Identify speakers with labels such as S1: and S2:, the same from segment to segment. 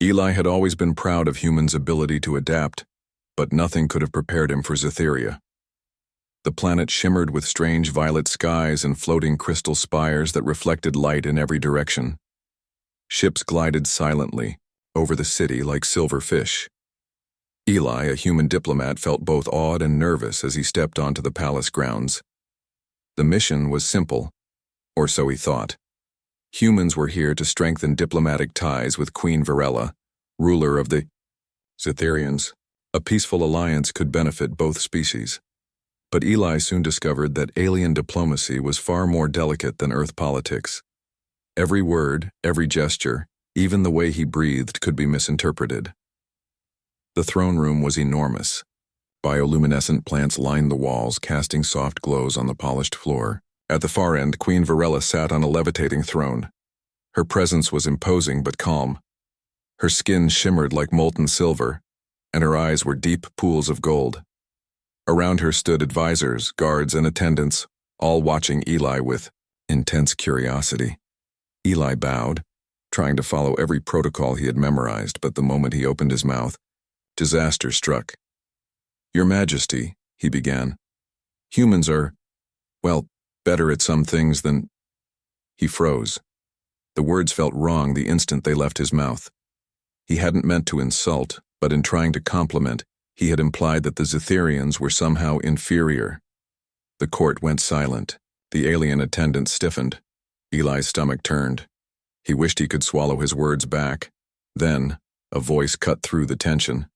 S1: Eli had always been proud of humans' ability to adapt, but nothing could have prepared him for Zytheria. The planet shimmered with strange violet skies and floating crystal spires that reflected light in every direction. Ships glided silently over the city like silver fish. Eli, a human diplomat, felt both awed and nervous as he stepped onto the palace grounds. The mission was simple, or so he thought. Humans were here to strengthen diplomatic ties with Queen Varela, ruler of the Zytherians. A peaceful alliance could benefit both species. But Eli soon discovered that alien diplomacy was far more delicate than Earth politics. Every word, every gesture, even the way he breathed could be misinterpreted. The throne room was enormous. Bioluminescent plants lined the walls, casting soft glows on the polished floor. At the far end, Queen Varela sat on a levitating throne. Her presence was imposing but calm. Her skin shimmered like molten silver, and her eyes were deep pools of gold. Around her stood advisors, guards, and attendants, all watching Eli with intense curiosity. Eli bowed, trying to follow every protocol he had memorized, but the moment he opened his mouth, disaster struck. "Your Majesty," he began, "humans are, well, better at some things than—" He froze. The words felt wrong the instant they left his mouth. He hadn't meant to insult, but in trying to compliment, he had implied that the Zytherians were somehow inferior. The court went silent. The alien attendant stiffened. Eli's stomach turned. He wished he could swallow his words back. Then, a voice cut through the tension.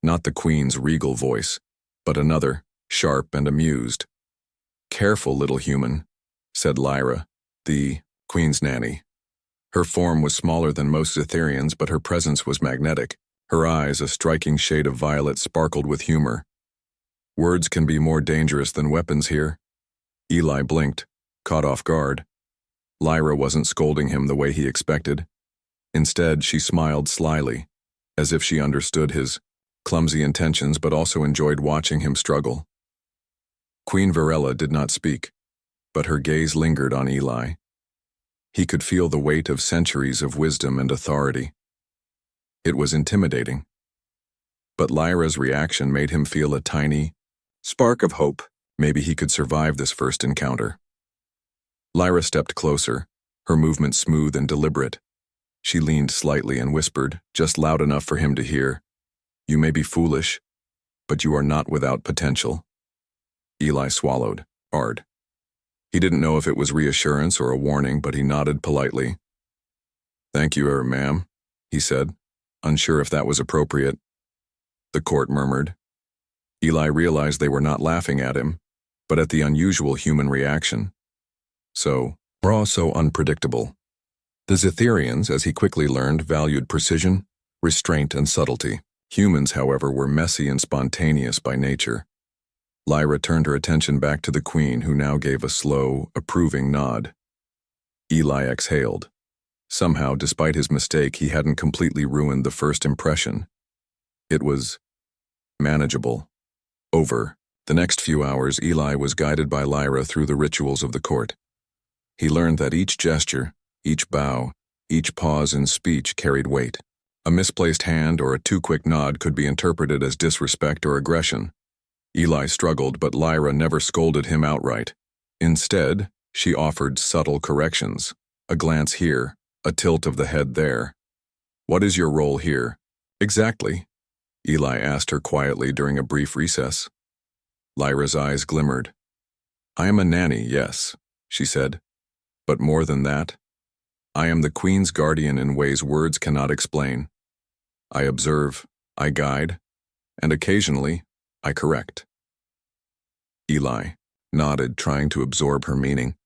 S1: Not the Queen's regal voice, but another, sharp and amused. "Careful, little human," said Lyra, the Queen's nanny. Her form was smaller than most Zytherians, but her presence was magnetic. Her eyes, a striking shade of violet, sparkled with humor. "Words can be more dangerous than weapons here." Eli blinked, caught off guard. Lyra wasn't scolding him the way he expected. Instead, she smiled slyly, as if she understood his clumsy intentions but also enjoyed watching him struggle. Queen Varela did not speak, but her gaze lingered on Eli. He could feel the weight of centuries of wisdom and authority. It was intimidating. But Lyra's reaction made him feel a tiny spark of hope. Maybe he could survive this first encounter. Lyra stepped closer, her movement smooth and deliberate. She leaned slightly and whispered, just loud enough for him to hear, "You may be foolish, but you are not without potential." Eli swallowed, hard. He didn't know if it was reassurance or a warning, but he nodded politely. "Thank you, ma'am," he said, unsure if that was appropriate. The court murmured. Eli realized they were not laughing at him, but at the unusual human reaction. So raw, so unpredictable. The Zytherians, as he quickly learned, valued precision, restraint, and subtlety. Humans, however, were messy and spontaneous by nature. Lyra turned her attention back to the Queen, who now gave a slow, approving nod. Eli exhaled. Somehow, despite his mistake, he hadn't completely ruined the first impression. It was manageable. Over the next few hours, Eli was guided by Lyra through the rituals of the court. He learned that each gesture, each bow, each pause in speech carried weight. A misplaced hand or a too quick nod could be interpreted as disrespect or aggression. Eli struggled, but Lyra never scolded him outright. Instead, she offered subtle corrections. A glance here, a tilt of the head there. "What is your role here?" "Exactly," Eli asked her quietly during a brief recess. Lyra's eyes glimmered. "I am a nanny, yes," she said. "But more than that, I am the Queen's guardian in ways words cannot explain. I observe, I guide, and occasionally, I correct." Eli nodded, trying to absorb her meaning.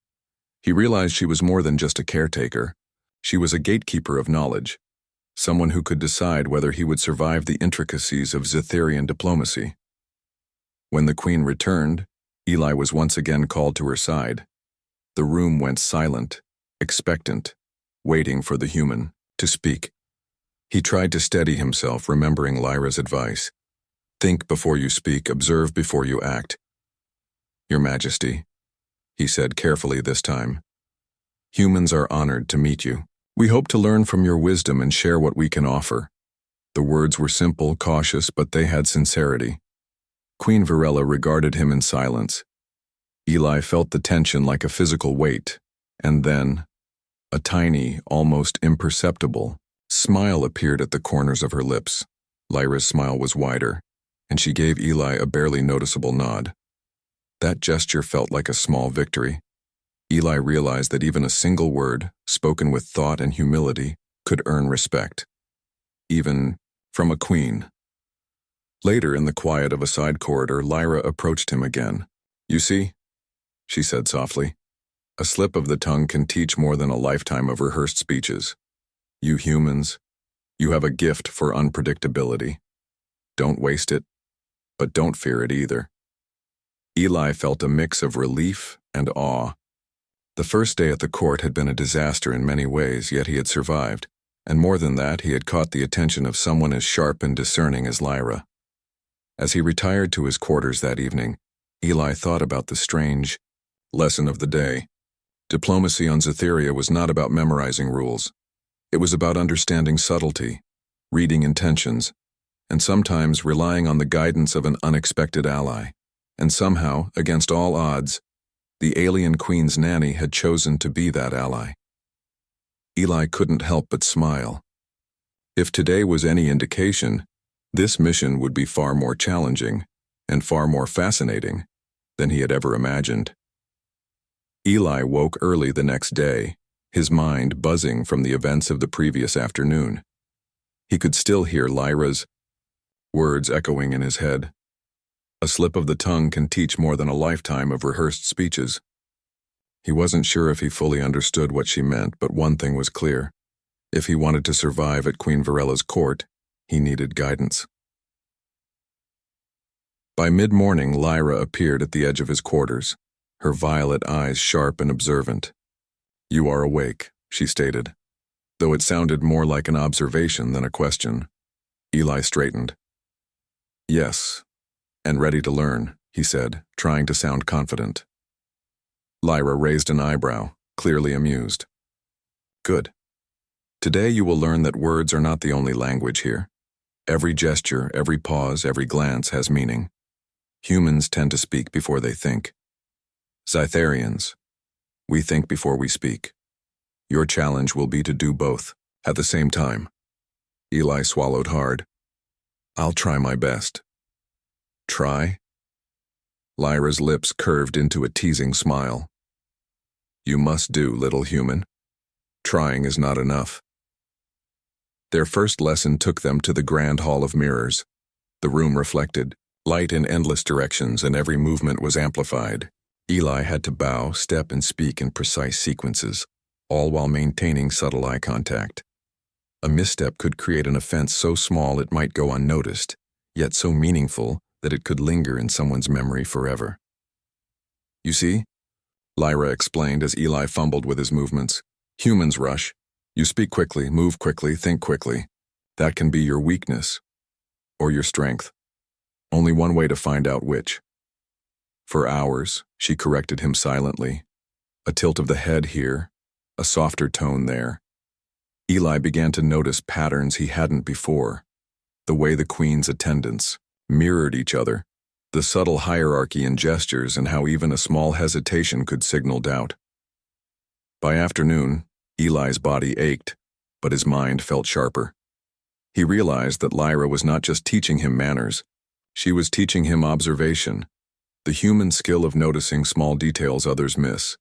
S1: He realized she was more than just a caretaker. She was a gatekeeper of knowledge, someone who could decide whether he would survive the intricacies of Zytherian diplomacy. When the Queen returned, Eli was once again called to her side. The room went silent, expectant, waiting for the human to speak. He tried to steady himself, remembering Lyra's advice. "Think before you speak, observe before you act." "Your Majesty," he said carefully this time, "humans are honored to meet you. We hope to learn from your wisdom and share what we can offer." The words were simple, cautious, but they had sincerity. Queen Varella regarded him in silence. Eli felt the tension like a physical weight, and then, a tiny, almost imperceptible, smile appeared at the corners of her lips. Lyra's smile was wider, and she gave Eli a barely noticeable nod. That gesture felt like a small victory. Eli realized that even a single word, spoken with thought and humility, could earn respect. Even from a queen. Later, in the quiet of a side corridor, Lyra approached him again. "You see," she said softly, "a slip of the tongue can teach more than a lifetime of rehearsed speeches. You humans, you have a gift for unpredictability. Don't waste it, but don't fear it either." Eli felt a mix of relief and awe. The first day at the court had been a disaster in many ways, yet he had survived, and more than that, he had caught the attention of someone as sharp and discerning as Lyra. As he retired to his quarters that evening, Eli thought about the strange lesson of the day. Diplomacy on Scifi was not about memorizing rules. It was about understanding subtlety, reading intentions, and sometimes relying on the guidance of an unexpected ally. And somehow, against all odds, the alien queen's nanny had chosen to be that ally. Eli couldn't help but smile. If today was any indication, this mission would be far more challenging and far more fascinating than he had ever imagined. Eli woke early the next day, his mind buzzing from the events of the previous afternoon. He could still hear Lyra's words echoing in his head. A slip of the tongue can teach more than a lifetime of rehearsed speeches. He wasn't sure if he fully understood what she meant, but one thing was clear. If he wanted to survive at Queen Varella's court, he needed guidance. By mid-morning, Lyra appeared at the edge of his quarters, her violet eyes sharp and observant. "You are awake," she stated, though it sounded more like an observation than a question. Eli straightened. "Yes, and ready to learn," he said, trying to sound confident. Lyra raised an eyebrow, clearly amused. "Good. Today you will learn that words are not the only language here. Every gesture, every pause, every glance has meaning. Humans tend to speak before they think. Scytherians, we think before we speak. Your challenge will be to do both, at the same time." Eli swallowed hard. "I'll try my best." "Try?" Lyra's lips curved into a teasing smile. "You must do, little human. Trying is not enough." Their first lesson took them to the grand hall of mirrors. The room reflected light in endless directions, and every movement was amplified. Eli had to bow, step, and speak in precise sequences, all while maintaining subtle eye contact. A misstep could create an offense so small it might go unnoticed, yet so meaningful that it could linger in someone's memory forever. "You see?" Lyra explained as Eli fumbled with his movements. "Humans rush. You speak quickly, move quickly, think quickly. That can be your weakness, or your strength. Only one way to find out which." For hours, she corrected him silently. A tilt of the head here, a softer tone there. Eli began to notice patterns he hadn't before. The way the queen's attendants mirrored each other, the subtle hierarchy in gestures, and how even a small hesitation could signal doubt. By afternoon, Eli's body ached, but his mind felt sharper. He realized that Lyra was not just teaching him manners, she was teaching him observation, the human skill of noticing small details others miss.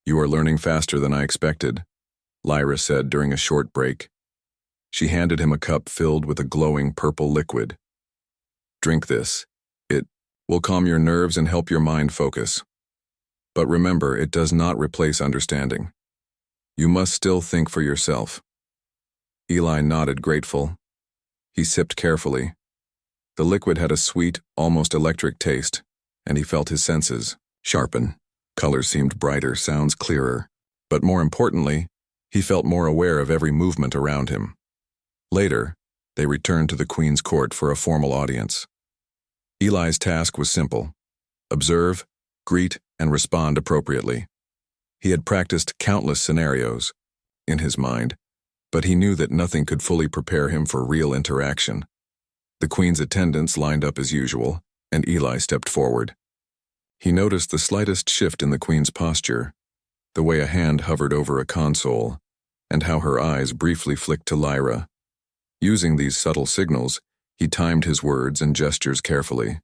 S1: "You are learning faster than I expected," Lyra said during a short break. She handed him a cup filled with a glowing purple liquid. "Drink this. It will calm your nerves and help your mind focus. But remember, it does not replace understanding. You must still think for yourself." Eli nodded, grateful. He sipped carefully. The liquid had a sweet, almost electric taste, and he felt his senses sharpen. Colors seemed brighter, sounds clearer, but more importantly, he felt more aware of every movement around him. Later, they returned to the Queen's court for a formal audience. Eli's task was simple: observe, greet, and respond appropriately. He had practiced countless scenarios in his mind, but he knew that nothing could fully prepare him for real interaction. The Queen's attendants lined up as usual, and Eli stepped forward. He noticed the slightest shift in the Queen's posture, the way a hand hovered over a console, and how her eyes briefly flicked to Lyra. Using these subtle signals, he timed his words and gestures carefully.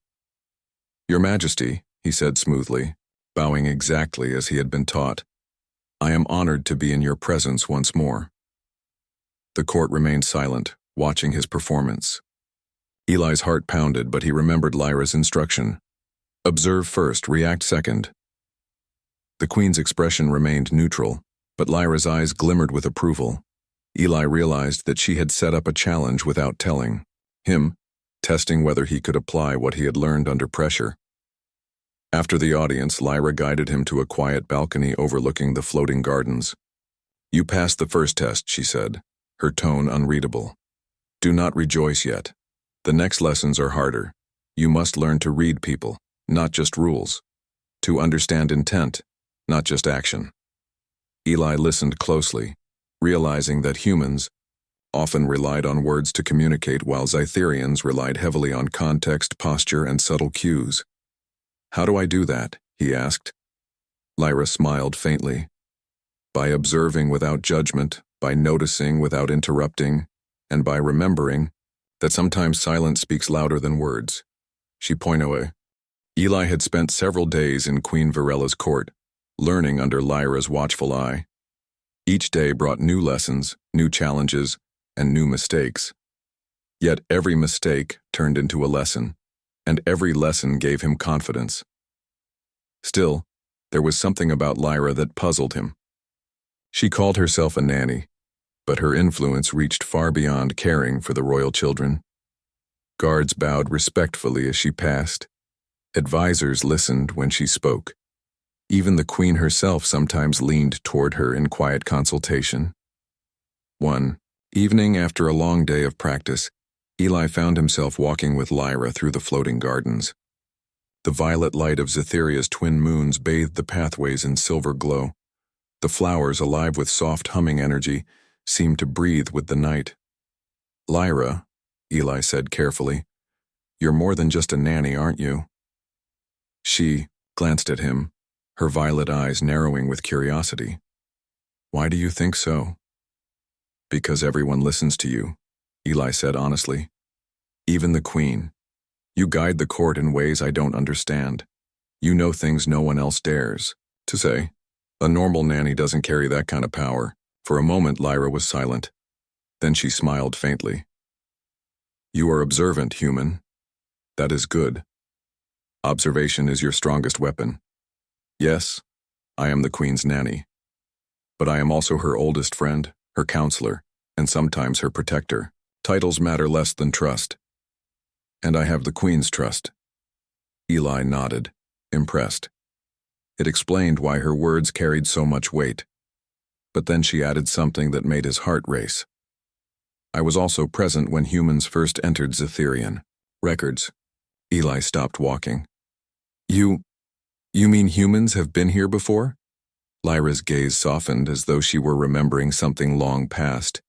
S1: "Your Majesty," he said smoothly, bowing exactly as he had been taught, "I am honored to be in your presence once more." The court remained silent, watching his performance. Eli's heart pounded, but he remembered Lyra's instruction. Observe first, react second. The Queen's expression remained neutral, but Lyra's eyes glimmered with approval. Eli realized that she had set up a challenge without telling him, testing whether he could apply what he had learned under pressure. After the audience, Lyra guided him to a quiet balcony overlooking the floating gardens. "You passed the first test," she said, her tone unreadable. "Do not rejoice yet. The next lessons are harder. You must learn to read people, not just rules. To understand intent, not just action." Eli listened closely, realizing that humans often relied on words to communicate while Zytherians relied heavily on context, posture, and subtle cues. "How do I do that?" he asked. Lyra smiled faintly. "By observing without judgment, by noticing without interrupting, and by remembering that sometimes silence speaks louder than words." She pointed away. Eli had spent several days in Queen Virella's court, learning under Lyra's watchful eye. Each day brought new lessons, new challenges, and new mistakes. Yet every mistake turned into a lesson, and every lesson gave him confidence. Still, there was something about Lyra that puzzled him. She called herself a nanny, but her influence reached far beyond caring for the royal children. Guards bowed respectfully as she passed. Advisors listened when she spoke. Even the Queen herself sometimes leaned toward her in quiet consultation. One evening, after a long day of practice, Eli found himself walking with Lyra through the floating gardens. The violet light of Zytheria's twin moons bathed the pathways in silver glow. The flowers, alive with soft humming energy, seemed to breathe with the night. "Lyra," Eli said carefully, "you're more than just a nanny, aren't you?" She glanced at him, her violet eyes narrowing with curiosity. "Why do you think so?" "Because everyone listens to you," Eli said honestly. "Even the Queen. You guide the court in ways I don't understand. You know things no one else dares to say. A normal nanny doesn't carry that kind of power." For a moment, Lyra was silent. Then she smiled faintly. "You are observant, human. That is good. Observation is your strongest weapon. Yes, I am the Queen's nanny. But I am also her oldest friend, her counselor, and sometimes her protector. Titles matter less than trust. And I have the Queen's trust." Eli nodded, impressed. It explained why her words carried so much weight. But then she added something that made his heart race. "I was also present when humans first entered Zytherian. Records." Eli stopped walking. You mean humans have been here before?" Lyra's gaze softened as though she were remembering something long past.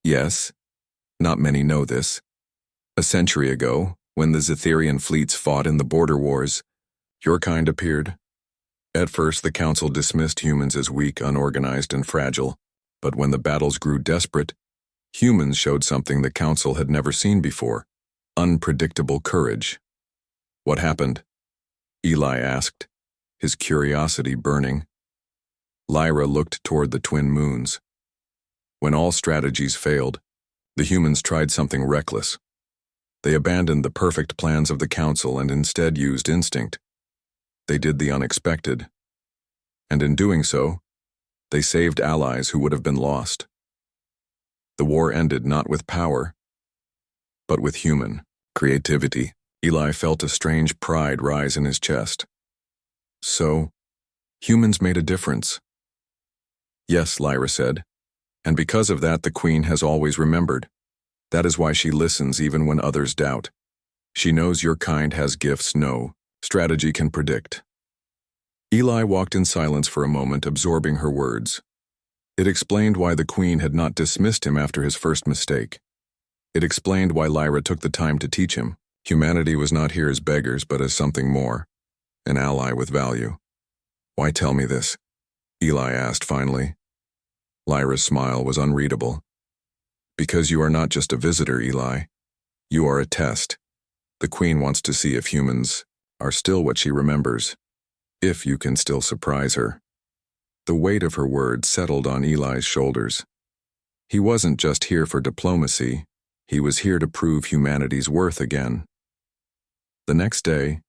S1: "Yes. Not many know this. A century ago, when the Zytherian fleets fought in the border wars, your kind appeared. At first, the Council dismissed humans as weak, unorganized, and fragile, but when the battles grew desperate, humans showed something the Council had never seen before: unpredictable courage." "What happened?" Eli asked, his curiosity burning. Lyra looked toward the twin moons. "When all strategies failed, the humans tried something reckless. They abandoned the perfect plans of the Council and instead used instinct. They did the unexpected. And in doing so, they saved allies who would have been lost. The war ended not with power, but with human creativity." Eli felt a strange pride rise in his chest. "So, humans made a difference." "Yes," Lyra said, "and because of that the Queen has always remembered. That is why she listens even when others doubt. She knows your kind has gifts no strategy can predict." Eli walked in silence for a moment, absorbing her words. It explained why the Queen had not dismissed him after his first mistake. It explained why Lyra took the time to teach him. Humanity was not here as beggars, but as something more, an ally with value. "Why tell me this?" Eli asked finally. Lyra's smile was unreadable. "Because you are not just a visitor, Eli. You are a test. The Queen wants to see if humans are still what she remembers, if you can still surprise her." The weight of her words settled on Eli's shoulders. He wasn't just here for diplomacy, he was here to prove humanity's worth again. The next day,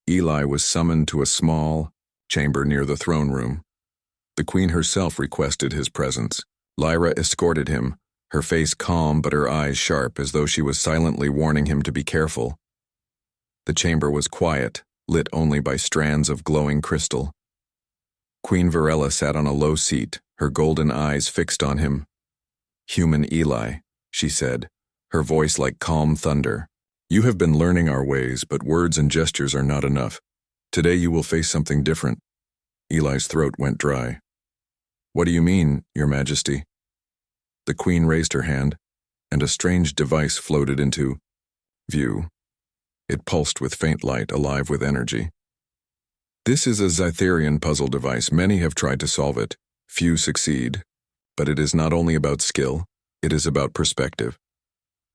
S1: Eli was summoned to a small chamber near the throne room. The Queen herself requested his presence. Lyra escorted him, her face calm but her eyes sharp as though she was silently warning him to be careful. The chamber was quiet, lit only by strands of glowing crystal. Queen Varela sat on a low seat, her golden eyes fixed on him. "Human Eli," she said, her voice like calm thunder. "You have been learning our ways, but words and gestures are not enough. Today you will face something different." Eli's throat went dry. "What do you mean, Your Majesty?" The Queen raised her hand, and a strange device floated into view. It pulsed with faint light, alive with energy. "This is a Zytherian puzzle device. Many have tried to solve it. Few succeed. But it is not only about skill, it is about perspective.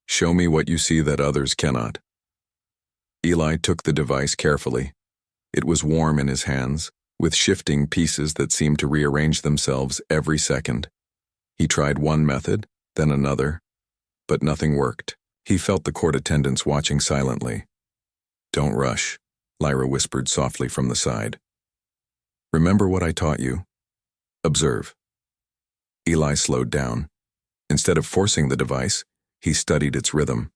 S1: Show me what you see that others cannot." Eli took the device carefully. It was warm in his hands, with shifting pieces that seemed to rearrange themselves every second. He tried one method, then another, but nothing worked. He felt the court attendants watching silently. "Don't rush," Lyra whispered softly from the side. "Remember what I taught you. Observe." Eli slowed down. Instead of forcing the device, he studied its rhythm.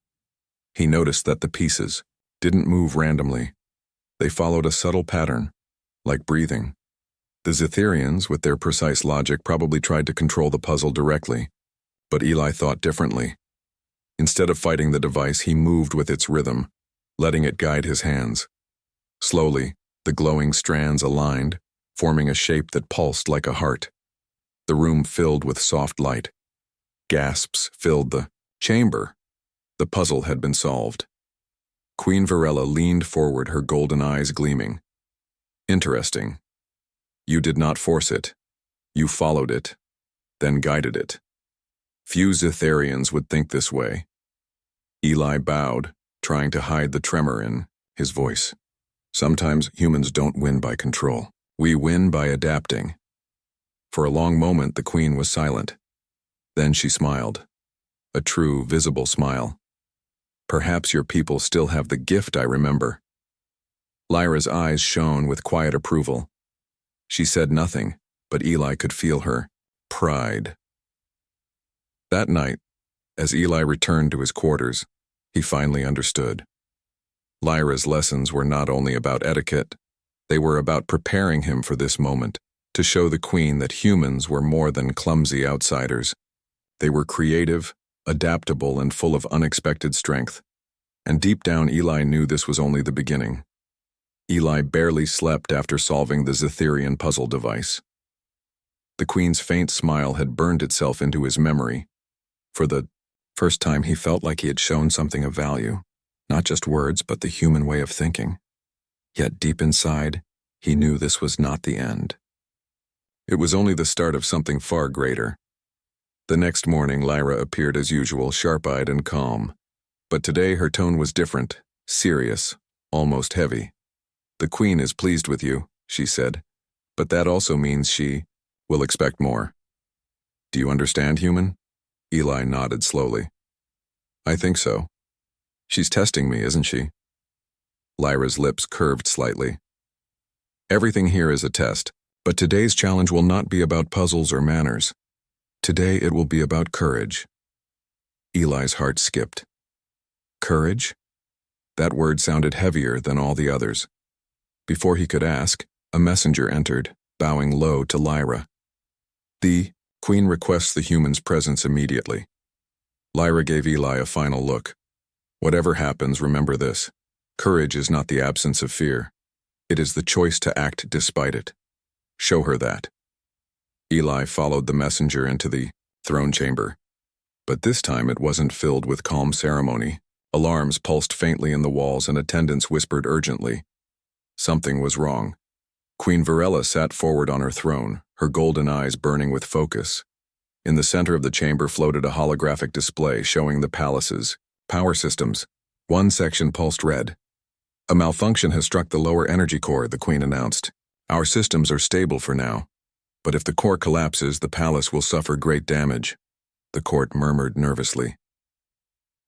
S1: He noticed that the pieces didn't move randomly. They followed a subtle pattern, like breathing. The Zytherians, with their precise logic, probably tried to control the puzzle directly, but Eli thought differently. Instead of fighting the device, he moved with its rhythm, letting it guide his hands. Slowly, the glowing strands aligned, forming a shape that pulsed like a heart. The room filled with soft light. Gasps filled the chamber. The puzzle had been solved. Queen Varela leaned forward, her golden eyes gleaming. "Interesting. You did not force it. You followed it, then guided it. Few Zytherians would think this way." Eli bowed, trying to hide the tremor in his voice. "Sometimes humans don't win by control. We win by adapting." For a long moment, the Queen was silent. Then she smiled. A true, visible smile. "Perhaps your people still have the gift I remember." Lyra's eyes shone with quiet approval. She said nothing, but Eli could feel her pride. That night, as Eli returned to his quarters, he finally understood. Lyra's lessons were not only about etiquette, they were about preparing him for this moment, to show the Queen that humans were more than clumsy outsiders. They were creative, adaptable, and full of unexpected strength. And deep down, Eli knew this was only the beginning. Eli barely slept after solving the Zytherian puzzle device. The Queen's faint smile had burned itself into his memory. For the first time, he felt like he had shown something of value, not just words, but the human way of thinking. Yet deep inside, he knew this was not the end. It was only the start of something far greater. The next morning, Lyra appeared as usual, sharp-eyed and calm. But today her tone was different, serious, almost heavy. "The Queen is pleased with you," she said, "but that also means she will expect more." "Do you understand, human?" Eli nodded slowly. "I think so. She's testing me, isn't she?" Lyra's lips curved slightly. "Everything here is a test, but today's challenge will not be about puzzles or manners. Today it will be about courage." Eli's heart skipped. Courage? That word sounded heavier than all the others. Before he could ask, a messenger entered, bowing low to Lyra. "The Queen requests the human's presence immediately." Lyra gave Eli a final look. "Whatever happens, remember this. Courage is not the absence of fear. It is the choice to act despite it. Show her that." Eli followed the messenger into the throne chamber. But this time it wasn't filled with calm ceremony. Alarms pulsed faintly in the walls and attendants whispered urgently. Something was wrong. Queen Varela sat forward on her throne, her golden eyes burning with focus. In the center of the chamber floated a holographic display showing the palace's power systems. One section pulsed red. "A malfunction has struck the lower energy core," the queen announced. "Our systems are stable for now, but if the core collapses, the palace will suffer great damage," the court murmured nervously.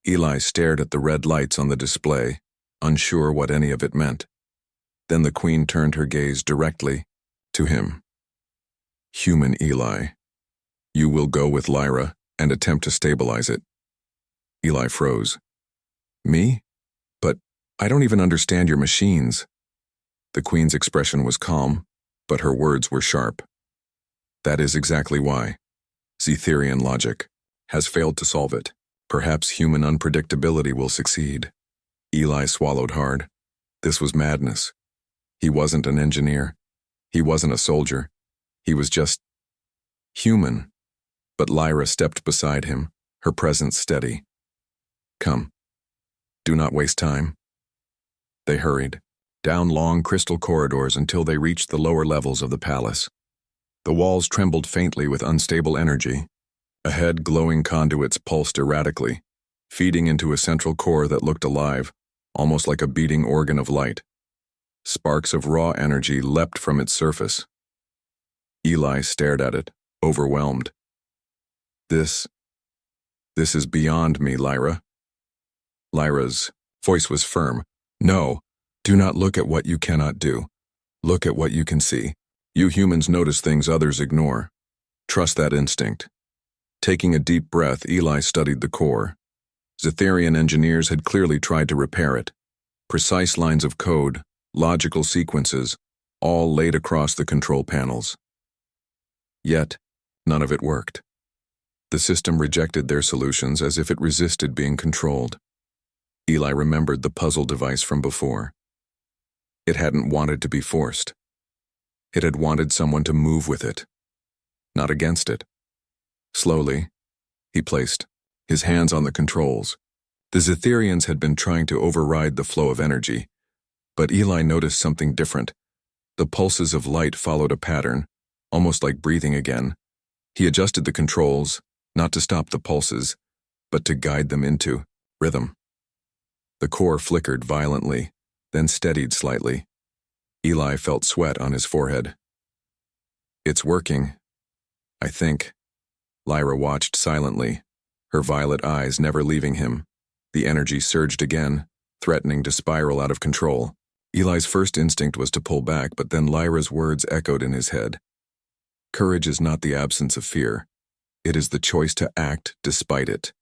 S1: Eli stared at the red lights on the display, unsure what any of it meant. Then the queen turned her gaze directly to him. "Human Eli, you will go with Lyra and attempt to stabilize it." Eli froze. "Me? But I don't even understand your machines." The queen's expression was calm, but her words were sharp. "That is exactly why. Zetherian logic has failed to solve it. Perhaps human unpredictability will succeed." Eli swallowed hard. This was madness. He wasn't an engineer. He wasn't a soldier. He was just human. But Lyra stepped beside him, her presence steady. "Come. Do not waste time." They hurried, down long crystal corridors until they reached the lower levels of the palace. The walls trembled faintly with unstable energy. Ahead, glowing conduits pulsed erratically, feeding into a central core that looked alive, almost like a beating organ of light. Sparks of raw energy leapt from its surface. Eli stared at it, overwhelmed. This is beyond me, Lyra." Lyra's voice was firm. "No, do not look at what you cannot do. Look at what you can see. You humans notice things others ignore. Trust that instinct." Taking a deep breath, Eli studied the core. Zetherian engineers had clearly tried to repair it. Precise lines of code, logical sequences, all laid across the control panels. Yet, none of it worked. The system rejected their solutions as if it resisted being controlled. Eli remembered the puzzle device from before. It hadn't wanted to be forced. It had wanted someone to move with it, not against it. Slowly, he placed his hands on the controls. The Zetherians had been trying to override the flow of energy, but Eli noticed something different. The pulses of light followed a pattern, almost like breathing again. He adjusted the controls, not to stop the pulses, but to guide them into rhythm. The core flickered violently, then steadied slightly. Eli felt sweat on his forehead. "It's working, I think." Lyra watched silently, her violet eyes never leaving him. The energy surged again, threatening to spiral out of control. Eli's first instinct was to pull back, but then Lyra's words echoed in his head. "Courage is not the absence of fear. It is the choice to act despite it."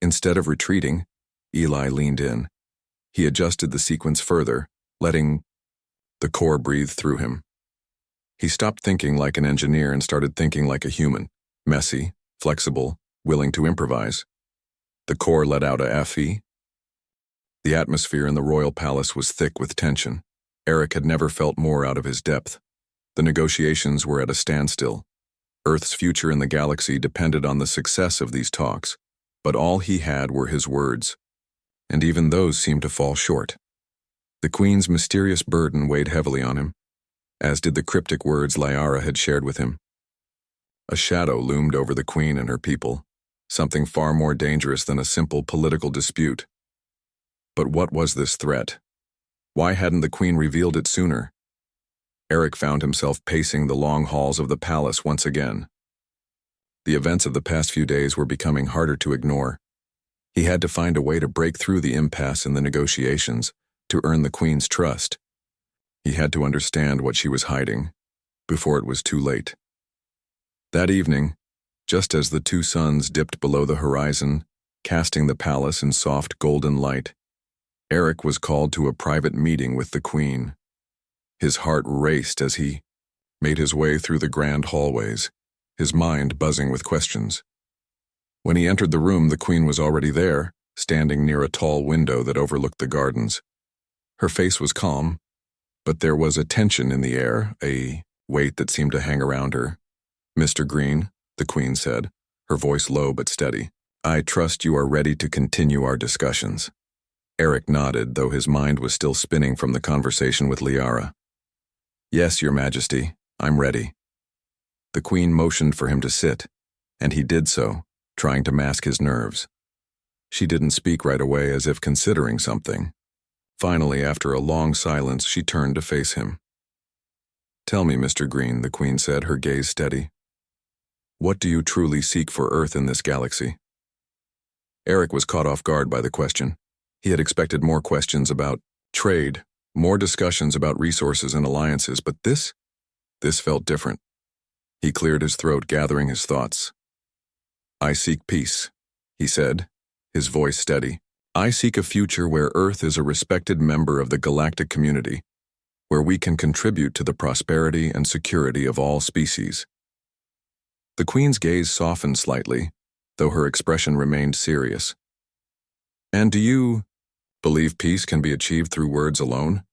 S1: Instead of retreating, Eli leaned in. He adjusted the sequence further, letting the core breathe through him. He stopped thinking like an engineer and started thinking like a human. Messy, flexible, willing to improvise. The core let out a FE. The atmosphere in the royal palace was thick with tension. Eric had never felt more out of his depth. The negotiations were at a standstill. Earth's future in the galaxy depended on the success of these talks, but all he had were his words, and even those seemed to fall short. The Queen's mysterious burden weighed heavily on him, as did the cryptic words Lyra had shared with him. A shadow loomed over the Queen and her people, something far more dangerous than a simple political dispute. But what was this threat? Why hadn't the Queen revealed it sooner? Eric found himself pacing the long halls of the palace once again. The events of the past few days were becoming harder to ignore. He had to find a way to break through the impasse in the negotiations, to earn the Queen's trust. He had to understand what she was hiding, before it was too late. That evening, just as the two suns dipped below the horizon, casting the palace in soft golden light, Eric was called to a private meeting with the Queen. His heart raced as he made his way through the grand hallways, his mind buzzing with questions. When he entered the room, the Queen was already there, standing near a tall window that overlooked the gardens. Her face was calm, but there was a tension in the air, a weight that seemed to hang around her. Mr. Green, the Queen said, her voice low but steady. I trust you are ready to continue our discussions. Eric nodded, though his mind was still spinning from the conversation with Liara. Yes, Your Majesty, I'm ready. The Queen motioned for him to sit, and he did so, trying to mask his nerves. She didn't speak right away, as if considering something. Finally, after a long silence, she turned to face him. Tell me, Mr. Green, the Queen said, her gaze steady. What do you truly seek for Earth in this galaxy? Eric was caught off guard by the question. He had expected more questions about trade, more discussions about resources and alliances, but this felt different. He cleared his throat, gathering his thoughts. I seek peace, he said, his voice steady. I seek a future where Earth is a respected member of the galactic community, where we can contribute to the prosperity and security of all species. The Queen's gaze softened slightly, though her expression remained serious. And do you believe peace can be achieved through words alone?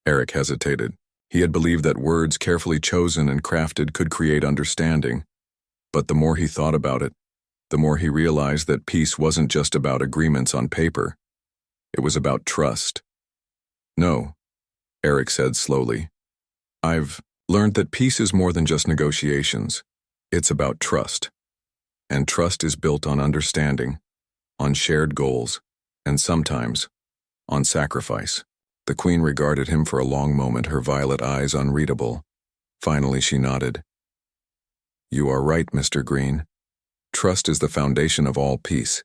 S1: Eric hesitated. He had believed that words carefully chosen and crafted could create understanding, but the more he thought about it, the more he realized that peace wasn't just about agreements on paper. It was about trust. No, Eric said slowly. I've learned that peace is more than just negotiations. It's about trust. And trust is built on understanding, on shared goals, and sometimes on sacrifice. The Queen regarded him for a long moment, her violet eyes unreadable. Finally, she nodded. You are right, Mr. Green. Trust is the foundation of all peace,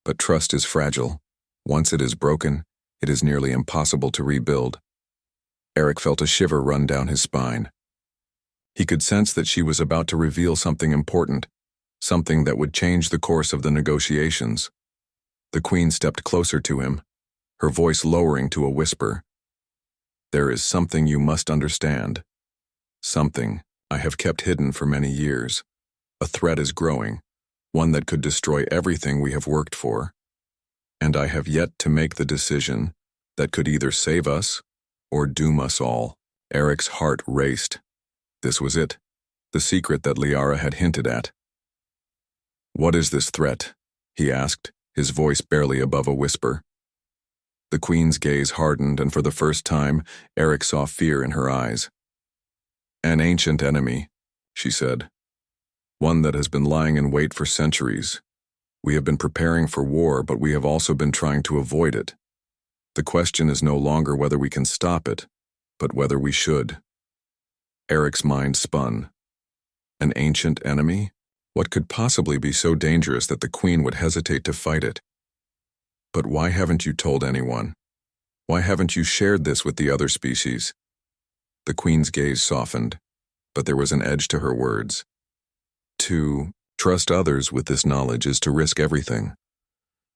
S1: but trust is fragile. Once it is broken, it is nearly impossible to rebuild. Eric felt a shiver run down his spine. He could sense that she was about to reveal something important, something that would change the course of the negotiations. The Queen stepped closer to him, her voice lowering to a whisper. There is something you must understand. Something I have kept hidden for many years. A threat is growing, one that could destroy everything we have worked for. And I have yet to make the decision that could either save us or doom us all. Eric's heart raced. This was it, the secret that Liara had hinted at. What is this threat? He asked, his voice barely above a whisper. The Queen's gaze hardened, and for the first time, Eric saw fear in her eyes. An ancient enemy, she said. One that has been lying in wait for centuries. We have been preparing for war, but we have also been trying to avoid it. The question is no longer whether we can stop it, but whether we should. Eric's mind spun. An ancient enemy? What could possibly be so dangerous that the Queen would hesitate to fight it? But why haven't you told anyone? Why haven't you shared this with the other species? The Queen's gaze softened, but there was an edge to her words. To trust others with this knowledge is to risk everything.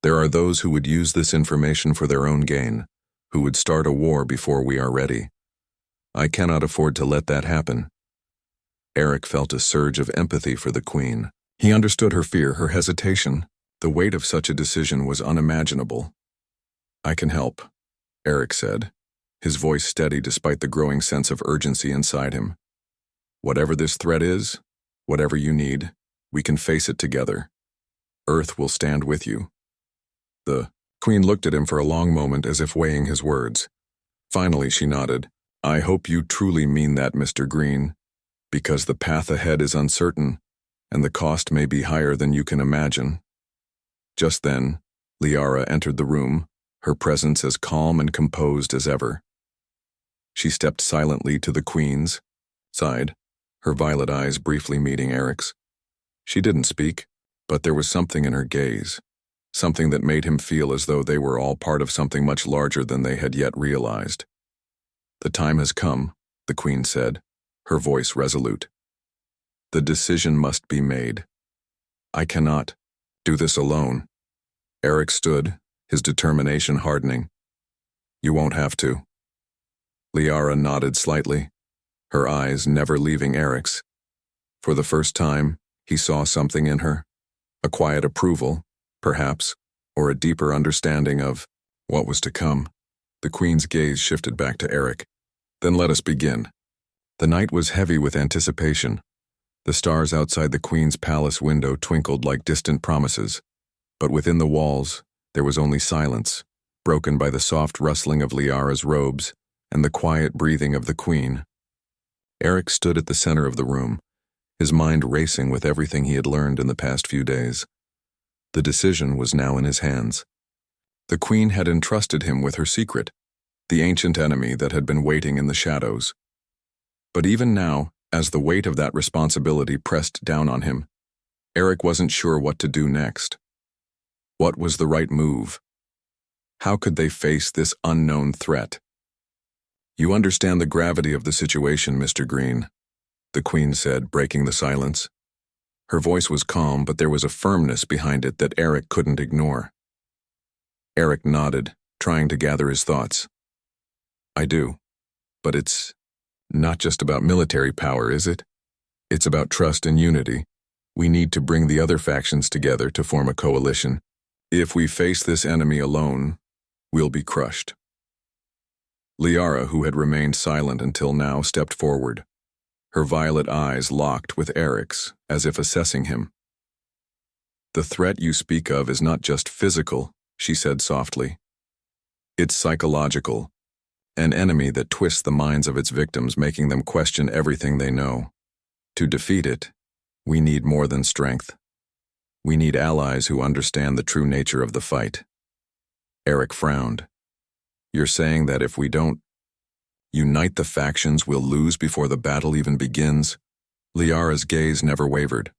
S1: There are those who would use this information for their own gain, who would start a war before we are ready. I cannot afford to let that happen. Eric felt a surge of empathy for the Queen. He understood her fear, her hesitation. The weight of such a decision was unimaginable. I can help, Eric said, his voice steady despite the growing sense of urgency inside him. Whatever this threat is, whatever you need, we can face it together. Earth will stand with you. The Queen looked at him for a long moment as if weighing his words. Finally, she nodded. I hope you truly mean that, Mr. Green, because the path ahead is uncertain, and the cost may be higher than you can imagine. Just then, Liara entered the room, her presence as calm and composed as ever. She stepped silently to the Queen's side, her violet eyes briefly meeting Eric's. She didn't speak, but there was something in her gaze, something that made him feel as though they were all part of something much larger than they had yet realized. The time has come, the Queen said, her voice resolute. The decision must be made. I cannot do this alone. Eric stood, his determination hardening. You won't have to. Liara nodded slightly, her eyes never leaving Eric's. For the first time, he saw something in her, a quiet approval, perhaps, or a deeper understanding of what was to come. The Queen's gaze shifted back to Eric. Then let us begin. The night was heavy with anticipation. The stars outside the Queen's palace window twinkled like distant promises, but within the walls there was only silence, broken by the soft rustling of Liara's robes and the quiet breathing of the Queen. Eric stood at the center of the room, his mind racing with everything he had learned in the past few days. The decision was now in his hands. The Queen had entrusted him with her secret, the ancient enemy that had been waiting in the shadows. But even now, as the weight of that responsibility pressed down on him, Eric wasn't sure what to do next. What was the right move? How could they face this unknown threat? "You understand the gravity of the situation, Mr. Green," the Queen said, breaking the silence. Her voice was calm, but there was a firmness behind it that Eric couldn't ignore. Eric nodded, trying to gather his thoughts. "I do. But it's not just about military power, is it? It's about trust and unity. We need to bring the other factions together to form a coalition. If we face this enemy alone, we'll be crushed." Liara, who had remained silent until now, stepped forward. Her violet eyes locked with Eric's, as if assessing him. "The threat you speak of is not just physical," she said softly. "It's psychological. An enemy that twists the minds of its victims, making them question everything they know. To defeat it, we need more than strength. We need allies who understand the true nature of the fight." Eric frowned. "You're saying that if we don't unite the factions, we'll lose before the battle even begins?" Liara's gaze never wavered.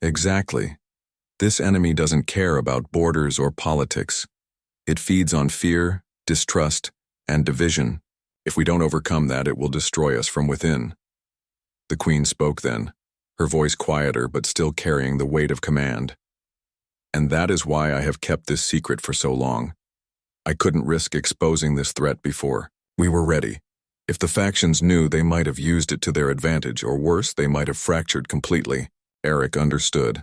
S1: "Exactly. This enemy doesn't care about borders or politics. It feeds on fear, distrust, and division. If we don't overcome that, it will destroy us from within." The Queen spoke then, her voice quieter but still carrying the weight of command. "And that is why I have kept this secret for so long. I couldn't risk exposing this threat before. We were ready. If the factions knew, they might have used it to their advantage, or worse, they might have fractured completely." Eric understood.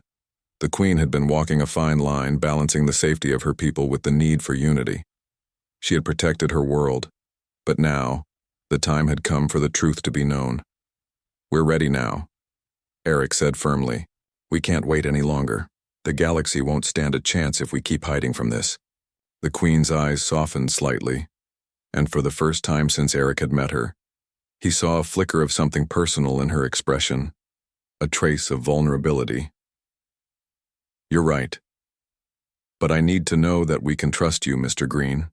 S1: The Queen had been walking a fine line, balancing the safety of her people with the need for unity. She had protected her world, but now, the time had come for the truth to be known. "We're ready now," Eric said firmly. "We can't wait any longer. The galaxy won't stand a chance if we keep hiding from this." The Queen's eyes softened slightly, and for the first time since Eric had met her, he saw a flicker of something personal in her expression, a trace of vulnerability. "You're right. But I need to know that we can trust you, Mr. Green.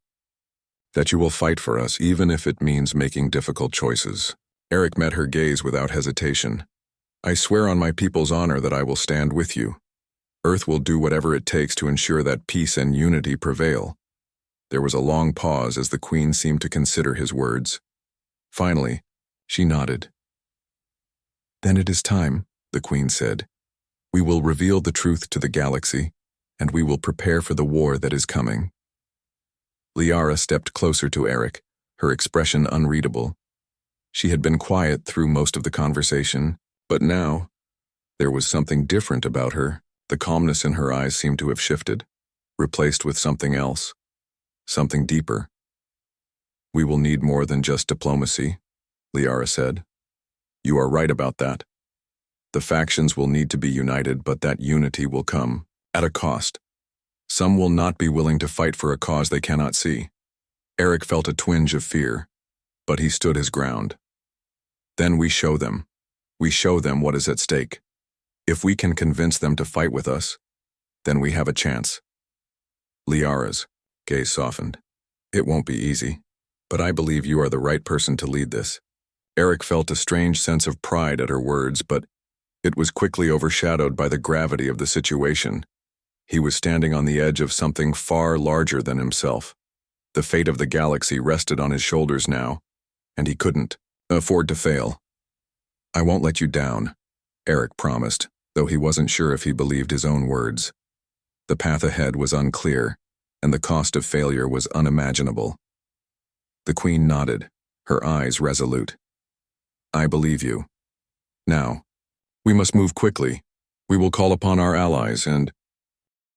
S1: That you will fight for us, even if it means making difficult choices." Eric met her gaze without hesitation. "I swear on my people's honor that I will stand with you. Earth will do whatever it takes to ensure that peace and unity prevail." There was a long pause as the Queen seemed to consider his words. Finally, she nodded. "Then it is time," the Queen said. "We will reveal the truth to the galaxy, and we will prepare for the war that is coming." Liara stepped closer to Eric, her expression unreadable. She had been quiet through most of the conversation, but now, there was something different about her. The calmness in her eyes seemed to have shifted, replaced with something else, something deeper. "We will need more than just diplomacy," Liara said. "You are right about that. The factions will need to be united, but that unity will come at a cost. Some will not be willing to fight for a cause they cannot see." Eric felt a twinge of fear, but he stood his ground. "Then we show them. We show them what is at stake. If we can convince them to fight with us, then we have a chance." Liara's gaze softened. "It won't be easy, but I believe you are the right person to lead this." Eric felt a strange sense of pride at her words, but it was quickly overshadowed by the gravity of the situation. He was standing on the edge of something far larger than himself. The fate of the galaxy rested on his shoulders now, and he couldn't afford to fail. "I won't let you down," Eric promised, though he wasn't sure if he believed his own words. The path ahead was unclear, and the cost of failure was unimaginable. The Queen nodded, her eyes resolute. "I believe you. Now, we must move quickly. We will call upon our allies, and